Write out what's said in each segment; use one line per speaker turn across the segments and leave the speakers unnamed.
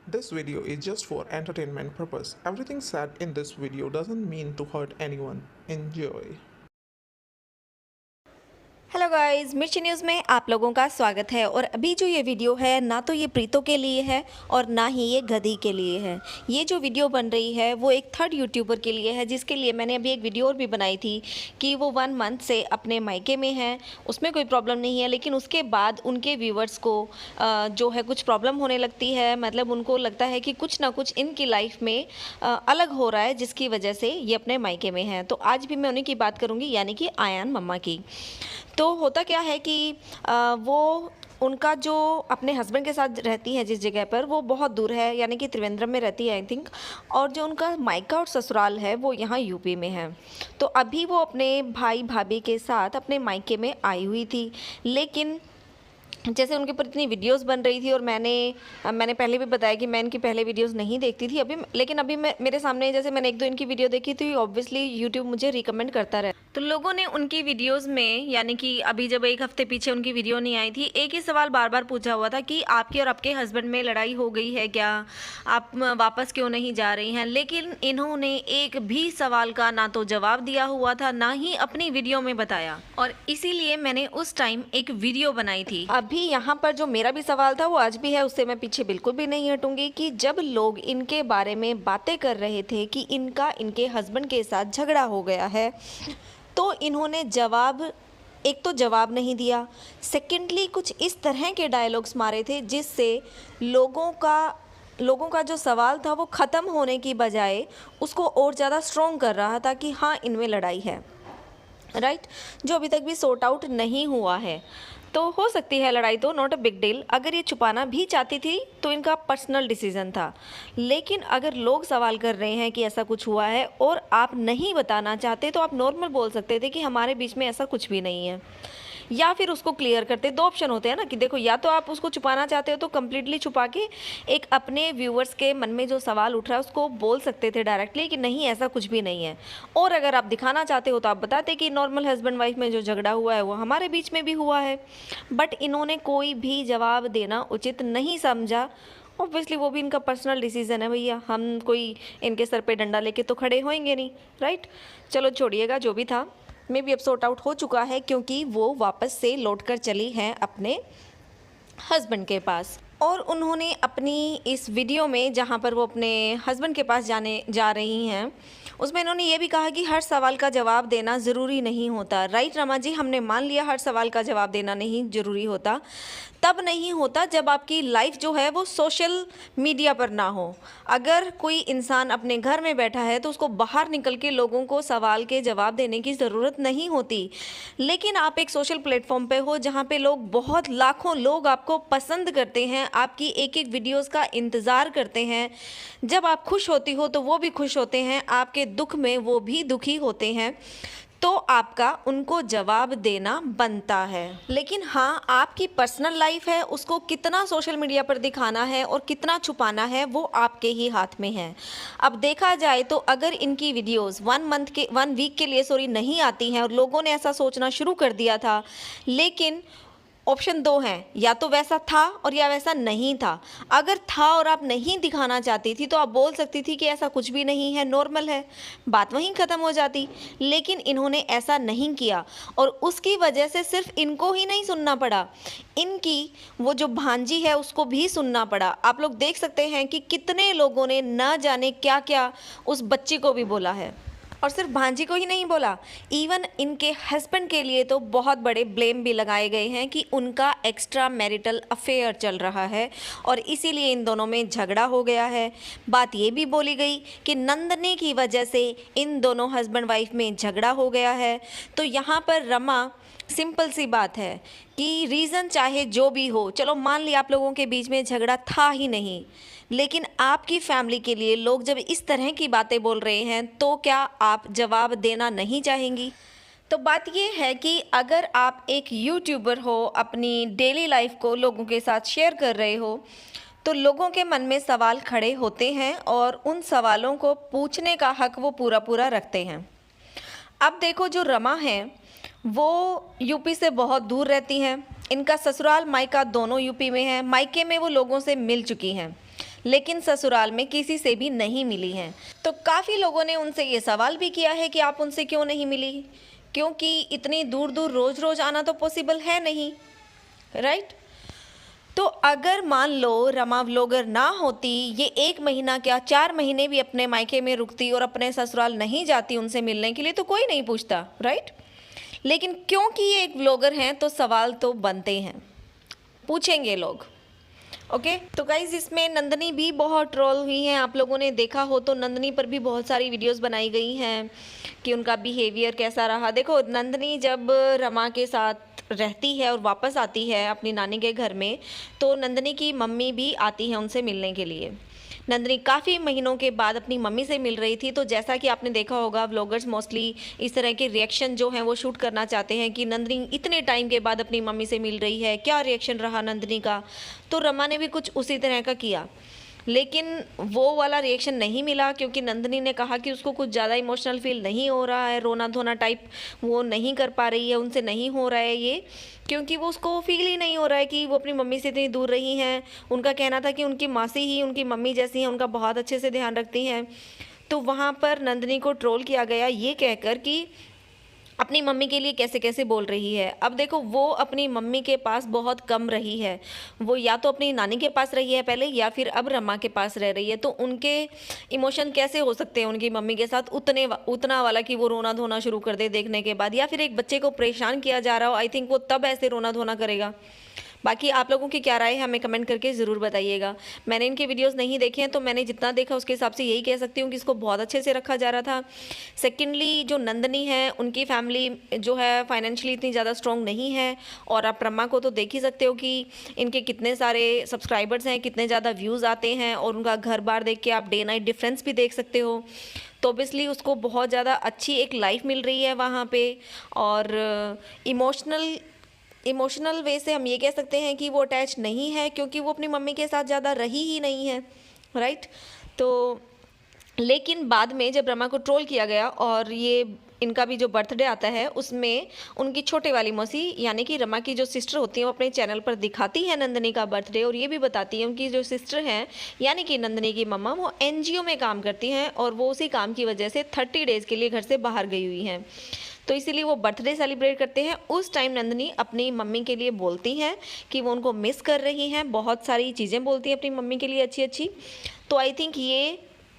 This video is just for entertainment purpose. Everything said in this video doesn't mean to hurt anyone. Enjoy.
Hello guys, मिर्ची news में आप लोगों का स्वागत है। और अभी जो ये वीडियो है ना तो ये प्रीतो के लिए है और ना ही ये गधी के लिए है। ये जो वीडियो बन रही है वो एक थर्ड यूट्यूबर के लिए है, जिसके लिए मैंने अभी एक वीडियो और भी बनाई थी कि वो 1 मंथ से अपने मायके में हैं, उसमें कोई प्रॉब्लम नहीं है। लेकिन उसके बाद उनके व्यूवर्स को जो है कुछ प्रॉब्लम होने लगती है, मतलब उनको लगता है कि कुछ ना कुछ इनकी लाइफ में अलग हो रहा है, जिसकी वजह से ये अपने मायके में हैं। तो आज भी मैं उन्हीं की बात करूँगी, यानी कि आयान मम्मा की। तो होता क्या है कि वो उनका जो अपने हस्बैंड के साथ रहती हैं जिस जगह पर, वो बहुत दूर है, यानी कि त्रिवेंद्रम में रहती है आई थिंक। और जो उनका मायका और ससुराल है वो यहाँ यूपी में है। तो अभी वो अपने भाई भाभी के साथ अपने मायके में आई हुई थी। लेकिन जैसे उनके ऊपर इतनी वीडियोस बन रही थी, और मैंने पहले भी बताया कि मैं इनकी पहले वीडियोस नहीं देखती थी अभी, लेकिन अभी मेरे सामने जैसे मैंने 1-2 इनकी वीडियो देखी थी, ऑब्वियसली यूट्यूब मुझे रिकमेंड करता रहा। तो लोगों ने उनकी वीडियोस में, यानी कि अभी जब 1 हफ्ते पीछे उनकी वीडियो नहीं आई थी, एक ही सवाल बार बार पूछा हुआ था कि आपकी और आपके हस्बैंड में लड़ाई हो गई है क्या, आप वापस क्यों नहीं जा रही हैं। लेकिन इन्होंने एक भी सवाल का ना तो जवाब दिया हुआ था, ना ही अपनी वीडियो में बताया। और इसीलिए मैंने उस टाइम एक वीडियो बनाई थी। अभी यहाँ पर जो मेरा भी सवाल था वो आज भी है, उससे मैं पीछे बिल्कुल भी नहीं हटूंगी, कि जब लोग इनके बारे में बातें कर रहे थे कि इनके हस्बैंड के साथ झगड़ा हो गया है, तो इन्होंने एक तो जवाब नहीं दिया, सेकेंडली कुछ इस तरह के डायलॉग्स मारे थे जिससे लोगों का जो सवाल था वो ख़त्म होने की बजाय उसको और ज़्यादा स्ट्रॉन्ग कर रहा था कि हाँ, इनमें लड़ाई है, राइट। जो अभी तक भी सॉर्ट आउट नहीं हुआ है। तो हो सकती है लड़ाई, तो नॉट अ बिग डील। अगर ये छुपाना भी चाहती थी तो इनका पर्सनल डिसीजन था। लेकिन अगर लोग सवाल कर रहे हैं कि ऐसा कुछ हुआ है और आप नहीं बताना चाहते, तो आप नॉर्मल बोल सकते थे कि हमारे बीच में ऐसा कुछ भी नहीं है, या फिर उसको क्लियर करते। 2 ऑप्शन होते हैं ना, कि देखो, या तो आप उसको छुपाना चाहते हो तो कम्प्लीटली छुपा के एक अपने व्यूअर्स के मन में जो सवाल उठ रहा है उसको बोल सकते थे डायरेक्टली कि नहीं, ऐसा कुछ भी नहीं है। और अगर आप दिखाना चाहते हो तो आप बताते कि नॉर्मल हस्बैंड वाइफ में जो झगड़ा हुआ है वो हमारे बीच में भी हुआ है। बट इन्होंने कोई भी जवाब देना उचित नहीं समझा। ऑब्वियसली वो भी इनका पर्सनल डिसीजन है भैया, हम कोई इनके सर पे डंडा लेके तो खड़े होएंगे नहीं, राइट। चलो छोड़िएगा, जो भी था मे बी अब सॉर्ट आउट हो चुका है, क्योंकि वो वापस से लौट कर चली हैं अपने हस्बैंड के पास। और उन्होंने अपनी इस वीडियो में, जहाँ पर वो अपने हस्बैंड के पास जा रही हैं, उसमें इन्होंने ये भी कहा कि हर सवाल का जवाब देना ज़रूरी नहीं होता। राइट रमा जी, हमने मान लिया हर सवाल का जवाब देना नहीं ज़रूरी होता। तब नहीं होता जब आपकी लाइफ जो है वो सोशल मीडिया पर ना हो। अगर कोई इंसान अपने घर में बैठा है तो उसको बाहर निकल के लोगों को सवाल के जवाब देने की ज़रूरत नहीं होती। लेकिन आप एक सोशल प्लेटफॉर्म पे हो जहाँ पे लोग, बहुत लाखों लोग आपको पसंद करते हैं, आपकी एक एक वीडियोस का इंतज़ार करते हैं। जब आप खुश होती हो तो वो भी खुश होते हैं, आपके दुख में वो भी दुखी होते हैं, तो आपका उनको जवाब देना बनता है। लेकिन हाँ, आपकी पर्सनल लाइफ है, उसको कितना सोशल मीडिया पर दिखाना है और कितना छुपाना है वो आपके ही हाथ में है। अब देखा जाए तो अगर इनकी वीडियोस 1 वीक के लिए नहीं आती हैं, और लोगों ने ऐसा सोचना शुरू कर दिया था, लेकिन ऑप्शन 2 हैं, या तो वैसा था और या वैसा नहीं था। अगर था और आप नहीं दिखाना चाहती थी तो आप बोल सकती थी कि ऐसा कुछ भी नहीं है, नॉर्मल है, बात वहीं ख़त्म हो जाती। लेकिन इन्होंने ऐसा नहीं किया, और उसकी वजह से सिर्फ इनको ही नहीं सुनना पड़ा, इनकी वो जो भांजी है उसको भी सुनना पड़ा। आप लोग देख सकते हैं कि कितने लोगों ने न जाने क्या क्या उस बच्ची को भी बोला है। और सिर्फ भांजी को ही नहीं बोला, इवन इनके हस्बैंड के लिए तो बहुत बड़े ब्लेम भी लगाए गए हैं कि उनका एक्स्ट्रा मैरिटल अफेयर चल रहा है और इसीलिए इन दोनों में झगड़ा हो गया है। बात ये भी बोली गई कि नंदनी की वजह से इन दोनों हस्बैंड वाइफ में झगड़ा हो गया है। तो यहाँ पर रमा, सिंपल सी बात है कि रीज़न चाहे जो भी हो, चलो मान लिया आप लोगों के बीच में झगड़ा था ही नहीं, लेकिन आपकी फैमिली के लिए लोग जब इस तरह की बातें बोल रहे हैं तो क्या आप जवाब देना नहीं चाहेंगी? तो बात ये है कि अगर आप एक यूट्यूबर हो, अपनी डेली लाइफ को लोगों के साथ शेयर कर रहे हो, तो लोगों के मन में सवाल खड़े होते हैं और उन सवालों को पूछने का हक वो पूरा पूरा रखते हैं। अब देखो, जो रमा है वो यूपी से बहुत दूर रहती हैं, इनका ससुराल मायका दोनों यूपी में है। मायके में वो लोगों से मिल चुकी हैं, लेकिन ससुराल में किसी से भी नहीं मिली हैं। तो काफ़ी लोगों ने उनसे ये सवाल भी किया है कि आप उनसे क्यों नहीं मिली, क्योंकि इतनी दूर दूर रोज़ रोज़ आना तो पॉसिबल है नहीं, राइट। तो अगर मान लो रमा व्लॉगर ना होती, ये 1 महीना क्या 4 महीने भी अपने मायके में रुकती और अपने ससुराल नहीं जाती उनसे मिलने के लिए, तो कोई नहीं पूछता, राइट। लेकिन क्योंकि ये एक व्लॉगर हैं तो सवाल तो बनते हैं, पूछेंगे लोग। ओके तो गाइज इसमें नंदनी भी बहुत ट्रोल हुई हैं। आप लोगों ने देखा हो तो नंदनी पर भी बहुत सारी वीडियोस बनाई गई हैं कि उनका बिहेवियर कैसा रहा। देखो नंदनी जब रमा के साथ रहती है और वापस आती है अपनी नानी के घर में, तो नंदनी की मम्मी भी आती है उनसे मिलने के लिए। नंदनी काफ़ी महीनों के बाद अपनी मम्मी से मिल रही थी। तो जैसा कि आपने देखा होगा व्लॉगर्स मोस्टली इस तरह के रिएक्शन जो हैं वो शूट करना चाहते हैं कि नंदनी इतने टाइम के बाद अपनी मम्मी से मिल रही है, क्या रिएक्शन रहा नंदनी का। तो रमा ने भी कुछ उसी तरह का किया, लेकिन वो वाला रिएक्शन नहीं मिला, क्योंकि नंदनी ने कहा कि उसको कुछ ज़्यादा इमोशनल फील नहीं हो रहा है, रोना धोना टाइप वो नहीं कर पा रही है, उनसे नहीं हो रहा है ये, क्योंकि वो उसको फील ही नहीं हो रहा है कि वो अपनी मम्मी से इतनी दूर रही हैं। उनका कहना था कि उनकी मासी ही उनकी मम्मी जैसी हैं, उनका बहुत अच्छे से ध्यान रखती हैं। तो वहाँ पर नंदनी को ट्रोल किया गया ये कहकर कि अपनी मम्मी के लिए कैसे कैसे बोल रही है। अब देखो वो अपनी मम्मी के पास बहुत कम रही है, वो या तो अपनी नानी के पास रही है पहले, या फिर अब रमा के पास रह रही है। तो उनके इमोशन कैसे हो सकते हैं उनकी मम्मी के साथ उतना वाला कि वो रोना धोना शुरू कर दे देखने के बाद, या फिर एक बच्चे को परेशान किया जा रहा हो, आई थिंक वो तब ऐसे रोना धोना करेगा। बाकी आप लोगों की क्या राय है हमें कमेंट करके ज़रूर बताइएगा। मैंने इनके वीडियोस नहीं देखे हैं, तो मैंने जितना देखा उसके हिसाब से यही कह सकती हूँ कि इसको बहुत अच्छे से रखा जा रहा था। सेकेंडली जो नंदनी है उनकी फैमिली जो है फाइनेंशियली इतनी ज़्यादा स्ट्रॉन्ग नहीं है, और आप रमा को तो देख ही सकते हो कि इनके कितने सारे सब्सक्राइबर्स हैं, कितने ज़्यादा व्यूज़ आते हैं, और उनका घर बार देख के आप डे नाइट डिफरेंस भी देख सकते हो। तो ऑब्वियसली उसको बहुत ज़्यादा अच्छी एक लाइफ मिल रही है वहाँ पे, और इमोशनल वे से हम ये कह सकते हैं कि वो अटैच नहीं है, क्योंकि वो अपनी मम्मी के साथ ज़्यादा रही ही नहीं है, राइट। तो लेकिन बाद में जब रमा को ट्रोल किया गया और ये इनका भी जो बर्थडे आता है उसमें उनकी छोटे वाली मौसी यानी कि रमा की जो सिस्टर होती है वो अपने चैनल पर दिखाती है नंदनी का बर्थडे, और ये भी बताती है उनकी जो सिस्टर हैं यानी कि नंदनी की मम्मा वो एनजीओ में काम करती हैं, और वो उसी काम की वजह से 30 डेज़ के लिए घर से बाहर गई हुई हैं। तो इसीलिए वो बर्थडे सेलिब्रेट करते हैं। उस टाइम नंदनी अपनी मम्मी के लिए बोलती हैं कि वो उनको मिस कर रही हैं, बहुत सारी चीज़ें बोलती हैं अपनी मम्मी के लिए अच्छी अच्छी। तो आई थिंक ये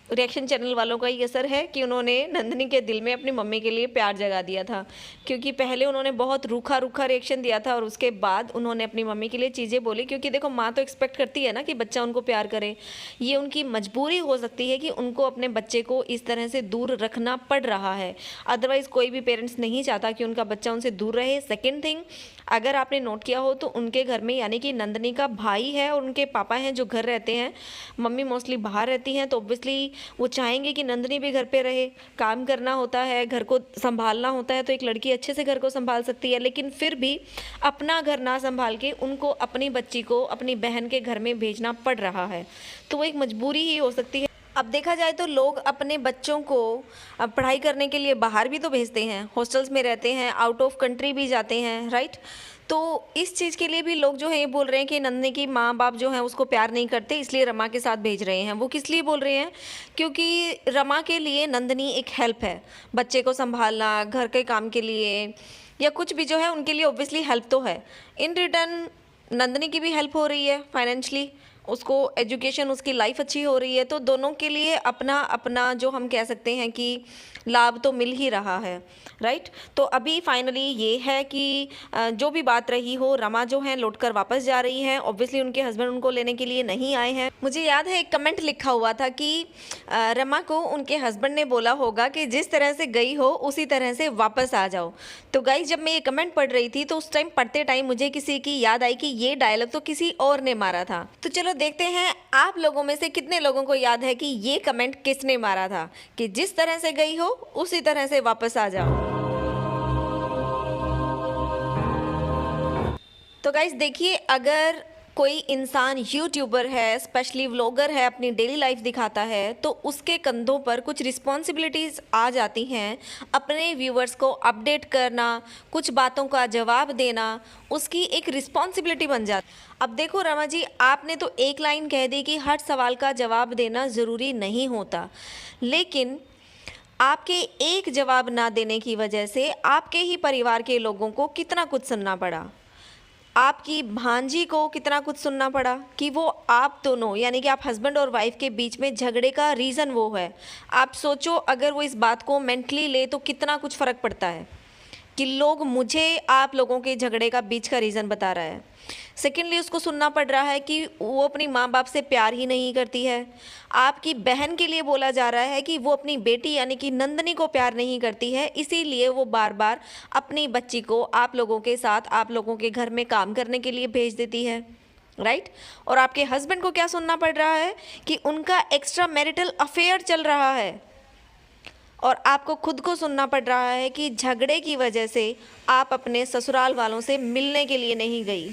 रिएक्शन चैनल वालों का ही असर है कि उन्होंने नंदनी के दिल में अपनी मम्मी के लिए प्यार जगा दिया था, क्योंकि पहले उन्होंने बहुत रूखा रिएक्शन दिया था और उसके बाद उन्होंने अपनी मम्मी के लिए चीज़ें बोली, क्योंकि देखो माँ तो एक्सपेक्ट करती है ना कि बच्चा उनको प्यार करे। ये उनकी मजबूरी हो सकती है कि उनको अपने बच्चे को इस तरह से दूर रखना पड़ रहा है, अदरवाइज़ कोई भी पेरेंट्स नहीं चाहता कि उनका बच्चा उनसे दूर रहे। सेकेंड थिंग, अगर आपने नोट किया हो तो उनके घर में यानी कि नंदनी का भाई है और उनके पापा हैं जो घर रहते हैं, मम्मी मोस्टली बाहर रहती हैं, तो ऑब्वियसली वो चाहेंगे कि नंदनी भी घर पे रहे। काम करना होता है, घर को संभालना होता है, तो एक लड़की अच्छे से घर को संभाल सकती है, लेकिन फिर भी अपना घर ना संभाल के उनको अपनी बच्ची को अपनी बहन के घर में भेजना पड़ रहा है। तो वो एक मजबूरी ही हो सकती है। अब देखा जाए तो लोग अपने बच्चों को पढ़ाई करने के लिए बाहर भी तो भेजते हैं, हॉस्टल्स में रहते हैं, आउट ऑफ कंट्री भी जाते हैं, राइट। तो इस चीज़ के लिए भी लोग जो है ये बोल रहे हैं कि नंदनी की माँ बाप जो हैं उसको प्यार नहीं करते, इसलिए रमा के साथ भेज रहे हैं। वो किस लिए बोल रहे हैं? क्योंकि रमा के लिए नंदनी एक हेल्प है, बच्चे को संभालना, घर के काम के लिए या कुछ भी जो है उनके लिए ऑब्वियसली हेल्प तो है। इन रिटर्न नंदनी की भी हेल्प हो रही है फाइनेंशली, उसको एजुकेशन, उसकी लाइफ अच्छी हो रही है, तो दोनों के लिए अपना अपना जो हम कह सकते हैं कि लाभ तो मिल ही रहा है, राइट। तो अभी फाइनली ये है कि जो भी बात रही हो, रमा जो है लौटकर वापस जा रही हैं। ऑब्वियसली उनके हस्बैंड उनको लेने के लिए नहीं आए हैं। मुझे याद है एक कमेंट लिखा हुआ था कि रमा को उनके हस्बैंड ने बोला होगा कि जिस तरह से गई हो उसी तरह से वापस आ जाओ। तो गाइस जब मैं ये कमेंट पढ़ रही थी तो उस टाइम पढ़ते टाइम मुझे किसी की याद आई कि ये डायलॉग तो किसी और ने मारा था। तो चलो देखते हैं आप लोगों में से कितने लोगों को याद है कि ये कमेंट किसने मारा था कि जिस तरह से गई हो उसी तरह से वापस आ जाओ। तो गाइस देखिए, अगर कोई इंसान यूट्यूबर है, स्पेशली व्लॉगर है, अपनी डेली लाइफ दिखाता है, तो उसके कंधों पर कुछ रिस्पॉन्सिबिलिटीज़ आ जाती हैं। अपने व्यूअर्स को अपडेट करना, कुछ बातों का जवाब देना, उसकी एक रिस्पॉन्सिबिलिटी बन जाती। अब देखो रमा जी, आपने तो एक लाइन कह दी कि हर सवाल का जवाब देना ज़रूरी नहीं होता, लेकिन आपके एक जवाब ना देने की वजह से आपके ही परिवार के लोगों को कितना कुछ सुनना पड़ा। आपकी भांजी को कितना कुछ सुनना पड़ा कि वो आप दोनों यानी कि आप हस्बैंड और वाइफ के बीच में झगड़े का रीज़न वो है। आप सोचो अगर वो इस बात को मेंटली ले तो कितना कुछ फ़र्क पड़ता है कि लोग मुझे आप लोगों के झगड़े का बीच का रीज़न बता रहा है। सेकेंडली उसको सुनना पड़ रहा है कि वो अपनी माँ बाप से प्यार ही नहीं करती है। आपकी बहन के लिए बोला जा रहा है कि वो अपनी बेटी यानी कि नंदनी को प्यार नहीं करती है, इसीलिए वो बार बार अपनी बच्ची को आप लोगों के साथ आप लोगों के घर में काम करने के लिए भेज देती है, राइट। और आपके हस्बैंड को क्या सुनना पड़ रहा है कि उनका एक्स्ट्रा मैरिटल अफेयर चल रहा है। और आपको खुद को सुनना पड़ रहा है कि झगड़े की वजह से आप अपने ससुराल वालों से मिलने के लिए नहीं गई।